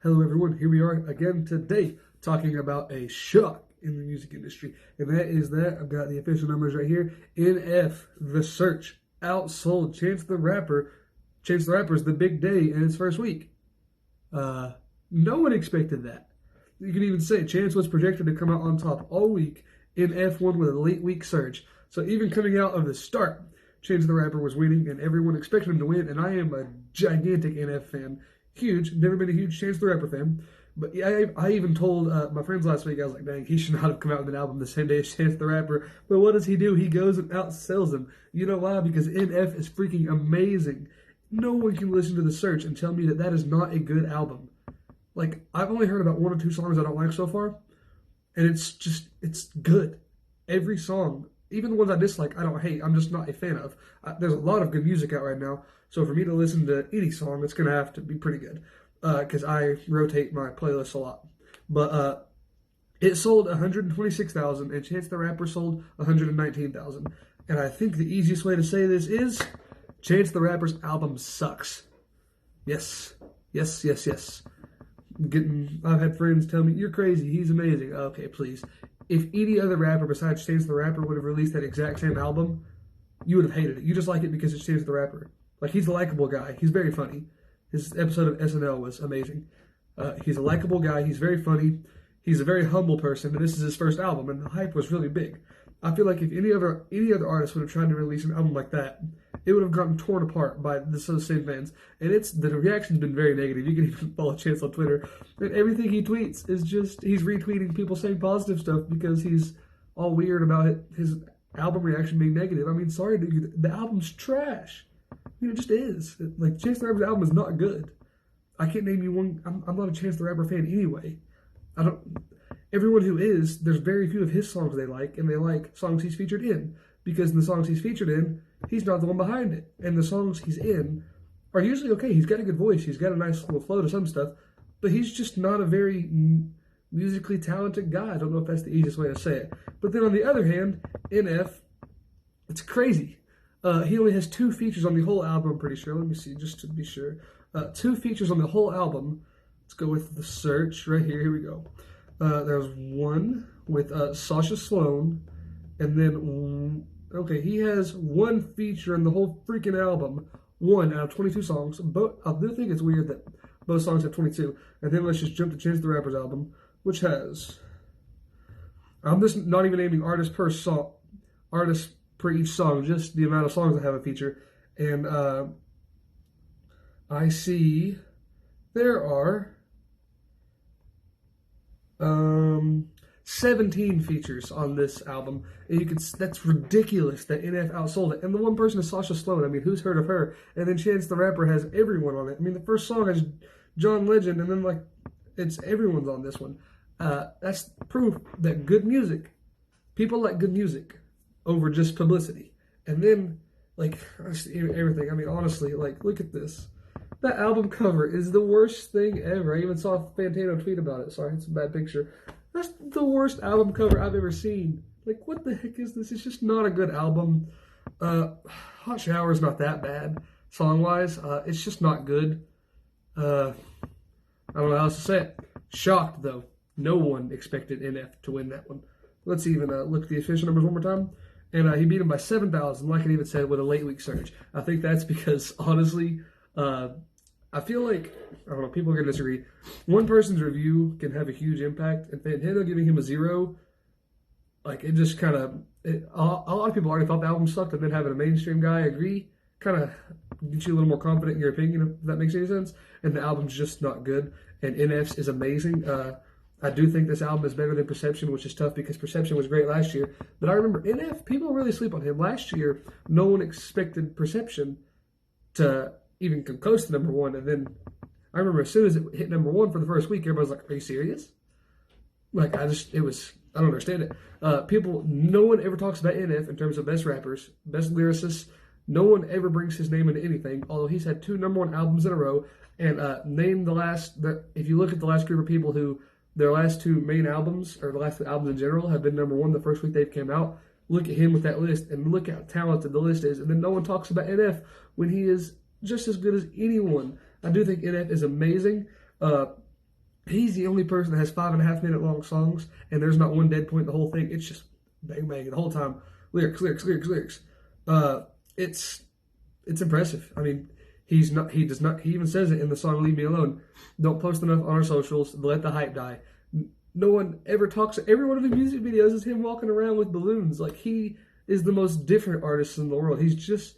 Hello everyone, here we are again today talking about a shock in the music industry. And that is that I've got the official numbers right here. NF, The Search, outsold Chance the Rapper. Chance the Rapper's the big day in its first week. No one expected that. You can even say Chance was projected to come out on top all week in F1 with a late week surge. So even coming out of the start, Chance the Rapper was winning and everyone expected him to win. And I am a gigantic NF fan. Huge, never been a huge Chance the Rapper fan, but I even told my friends last week, I was like, dang, he should not have come out with an album the same day as Chance the Rapper. But what does he do? He goes and outsells him. You know why? Because NF is freaking amazing. No one can listen to The Search and tell me that that is not a good album. Like, I've only heard about one or two songs I don't like so far, and it's good. Every song, even the ones I dislike, I don't hate. I'm just not a fan of. There's a lot of good music out right now, so for me to listen to any song, it's going to have to be pretty good, because I rotate my playlist a lot. But it sold 126,000, and Chance the Rapper sold 119,000. And I think the easiest way to say this is Chance the Rapper's album sucks. Yes. Yes, yes, yes. I've had friends tell me, you're crazy, he's amazing. Okay, please. If any other rapper besides Chance the Rapper would have released that exact same album, you would have hated it. You just like it because it's Chance the Rapper. Like, he's a likable guy. He's very funny. His episode of SNL was amazing. He's a likable guy. He's very funny. He's a very humble person, and this is his first album, and the hype was really big. I feel like if any other artist would have tried to release an album like that, it would have gotten torn apart by those same fans. And the reaction's been very negative. You can even follow Chance on Twitter, and everything he tweets is just he's retweeting people saying positive stuff because he's all weird about his album reaction being negative. I mean, sorry, dude, the album's trash. I mean, it just is. Like, Chance the Rapper's album is not good. I can't name you one. I'm not a Chance the Rapper fan anyway. Everyone who is, there's very few of his songs they like, and they like songs he's featured in. Because in the songs he's featured in, he's not the one behind it. And the songs he's in are usually okay. He's got a good voice. He's got a nice little flow to some stuff. But he's just not a very musically talented guy. I don't know if that's the easiest way to say it. But then on the other hand, NF, it's crazy. He only has 2 features on the whole album, I'm pretty sure. Let me see, just to be sure. 2 features on the whole album. Let's go with The Search right here. Here we go. There's one with Sasha Sloan. And then, okay, he has 1 feature in the whole freaking album. 1 out of 22 songs. I do think it's weird that both songs have 22. And then let's just jump to Chance the Rapper's album, which has... I'm just not even naming artists per song. Artists per each song, just the amount of songs that have a feature. And I see there are 17 features on this album. And that's ridiculous that NF outsold it. And the one person is Sasha Sloan. I mean, who's heard of her? And then Chance the Rapper has everyone on it. I mean, the first song has John Legend, and then, like, it's everyone's on this one. That's proof that good music, people like good music over just publicity. And then, like, everything. I mean, honestly, like, look at this. That album cover is the worst thing ever. I even saw Fantano tweet about it. Sorry, it's a bad picture. That's the worst album cover I've ever seen. Like, what the heck is this? It's just not a good album. Hot Shower is not that bad, song-wise. It's just not good. I don't know how else to say it. Shocked, though. No one expected NF to win that one. Let's even look at the official numbers one more time. And he beat him by 7,000, like I even said, with a late week surge. I think that's because, honestly, I feel like, I don't know, people are going to disagree. One person's review can have a huge impact. And Fantano giving him a 0, like, it just kind of, a lot of people already thought the album sucked, and then having a mainstream guy agree kind of gets you a little more confident in your opinion, if that makes any sense. And the album's just not good. And NF's is amazing. I do think this album is better than Perception, which is tough because Perception was great last year. But I remember NF, people really sleep on him. Last year, no one expected Perception to even come close to number 1. And then I remember as soon as it hit number 1 for the first week, everybody was like, are you serious? Like, I don't understand it. No one ever talks about NF in terms of best rappers, best lyricists. No one ever brings his name into anything, although he's had 2 number 1 albums in a row. And if you look at the last group of people who their last 2 main albums, or the last 2 albums in general, have been number 1 the first week they've came out, look at him with that list, and look how talented the list is. And then no one talks about NF when he is just as good as anyone. I do think NF is amazing. He's the only person that has 5.5 minute long songs, and there's not one dead point in the whole thing. It's just bang bang the whole time. Lyrics, lyrics, lyrics, lyrics. It's impressive. I mean, he does not. He even says it in the song "Leave Me Alone." Don't post enough on our socials. Let the hype die. No one ever talks. Every one of his music videos is him walking around with balloons. Like, he is the most different artist in the world. He's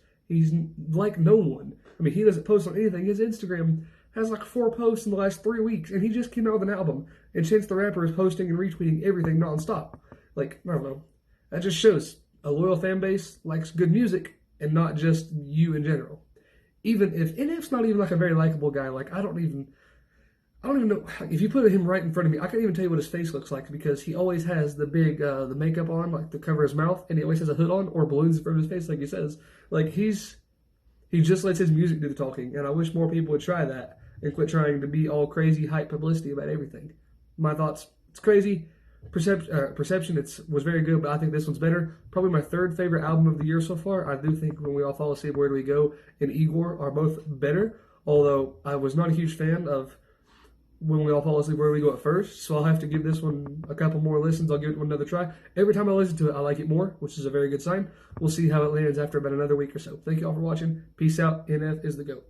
like no one. I mean, he doesn't post on anything. His Instagram has like 4 posts in the last 3 weeks, and he just came out with an album. And Chance the Rapper is posting and retweeting everything nonstop. Like, I don't know. That just shows a loyal fan base likes good music and not just you in general. Even if NF's not even like a very likable guy. Like, I don't even know. If you put him right in front of me, I can't even tell you what his face looks like, because he always has the big, the makeup on, like to cover his mouth, and he always has a hood on or balloons in front of his face, like he says. Like, he just lets his music do the talking, and I wish more people would try that and quit trying to be all crazy hype publicity about everything. My thoughts: it's crazy. Perception, was very good, but I think this one's better. Probably my 3rd favorite album of the year so far. I do think When We All Fall Asleep, Where Do We Go, and Igor are both better, although I was not a huge fan of When We All Fall Asleep, Where Do We Go at first, so I'll have to give this one a couple more listens. I'll give it one another try. Every time I listen to it, I like it more, which is a very good sign. We'll see how it lands after about another week or so. Thank you all for watching. Peace out. NF is the GOAT.